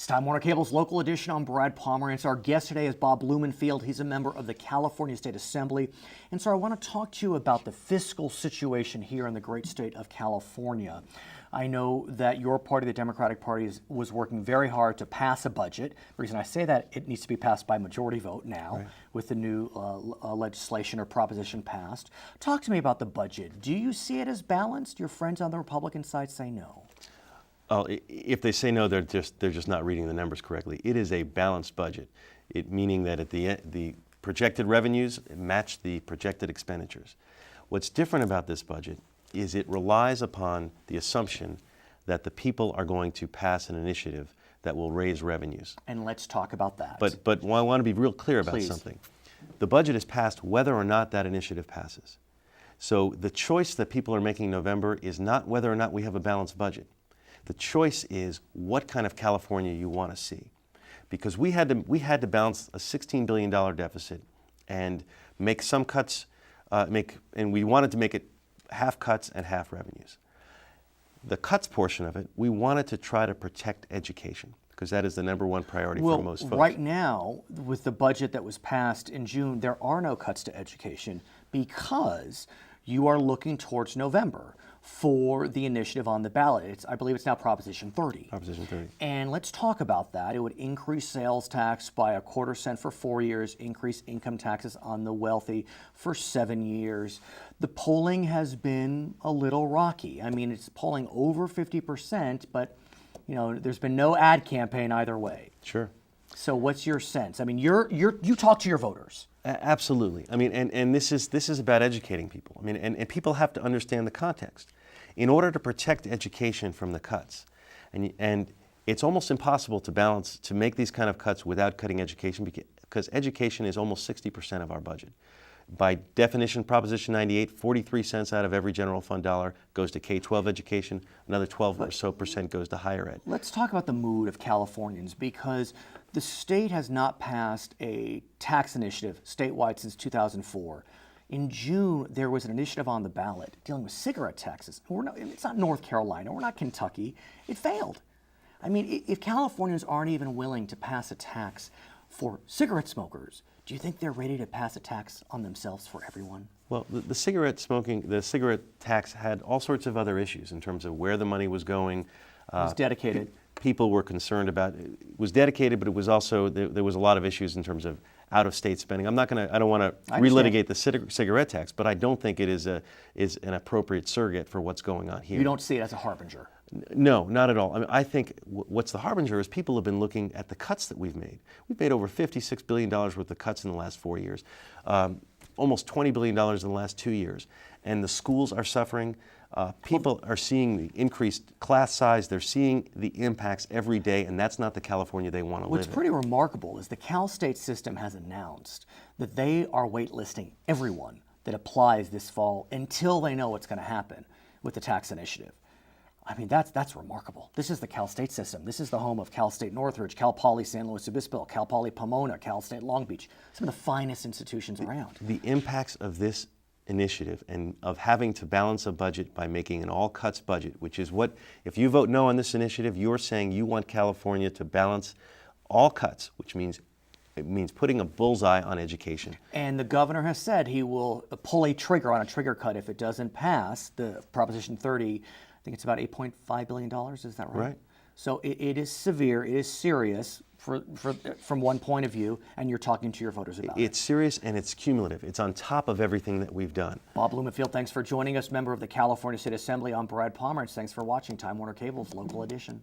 It's Time Warner Cable's local edition. I'm Brad Pomerance. Our guest today is Bob Blumenfield. He's a member of the California State Assembly. And so I want to talk to you about the fiscal situation here in the great state of California. I know that your party, the Democratic Party, was working very hard to pass a budget. The reason I say that, it needs to be passed by majority vote now, right, with the new legislation or proposition passed. Talk to me about the budget. Do you see it as balanced? Your friends on the Republican side say no. Oh, if they say no, they're just not reading the numbers correctly. It is a balanced budget, meaning that at the projected revenues match the projected expenditures. What's different about this budget is it relies upon the assumption that the people are going to pass an initiative that will raise revenues. And let's talk about that. But I want to be real clear about something. The budget is passed whether or not that initiative passes. So the choice that people are making in November is not whether or not we have a balanced budget. The choice is what kind of California you want to see. Because we had to balance a $16 billion deficit and make some cuts, and we wanted to make it half cuts and half revenues. The cuts portion of it, we wanted to try to protect education, because that is the #1 priority for most folks. Right now, with the budget that was passed in June, there are no cuts to education because you are looking towards November for the initiative on the ballot. I believe it's now Proposition 30. Proposition 30. And let's talk about that. It would increase sales tax by 1/4 cent for 4 years, increase income taxes on the wealthy for 7 years. The polling has been a little rocky. I mean, it's polling over 50%, but you know, there's been no ad campaign either way. Sure. So what's your sense? I mean, you talk to your voters. Absolutely. I mean, and this is about educating people. I mean, and people have to understand the context. In order to protect education from the cuts, and it's almost impossible to make these kind of cuts without cutting education, because education is almost 60% of our budget. By definition, Proposition 98, 43 cents out of every general fund dollar goes to K-12 education, another 12% or so goes to higher ed. Let's talk about the mood of Californians, because the state has not passed a tax initiative statewide since 2004. In June, there was an initiative on the ballot dealing with cigarette taxes. It's not North Carolina, we're not Kentucky. It failed. I mean, if Californians aren't even willing to pass a tax for cigarette smokers, do you think they're ready to pass a tax on themselves for everyone? Well, the cigarette tax had all sorts of other issues in terms of where the money was going. It was dedicated. People were concerned about it. It was dedicated, but it was also, there was a lot of issues in terms of out-of-state spending. I don't want to relitigate the cigarette tax, but I don't think it is an appropriate surrogate for what's going on here. You don't see it as a harbinger? No, not at all. I mean, I think what's the harbinger is people have been looking at the cuts that we've made. We've made over $56 billion worth of cuts in the last 4 years, almost $20 billion in the last 2 years. And the schools are suffering. People are seeing the increased class size. They're seeing the impacts every day, and that's not the California they want to live in. What's pretty remarkable is the Cal State system has announced that they are waitlisting everyone that applies this fall until they know what's going to happen with the tax initiative. I mean, that's remarkable. This is the Cal State system. This is the home of Cal State Northridge, Cal Poly San Luis Obispo, Cal Poly Pomona, Cal State Long Beach, some of the finest institutions around. The impacts of this initiative and of having to balance a budget by making an all-cuts budget, which is what, if you vote no on this initiative, you're saying you want California to balance all cuts, which means it means putting a bullseye on education. And the governor has said he will pull a trigger on a trigger cut if it doesn't pass the Proposition 30. I think it's about $8.5 billion, is that right? Right. So it is severe, it is serious from one point of view, and you're talking to your voters about it. It's serious and it's cumulative. It's on top of everything that we've done. Bob Blumenfield, thanks for joining us, member of the California State Assembly. I'm Brad Pomerance. Thanks for watching Time Warner Cable's local edition.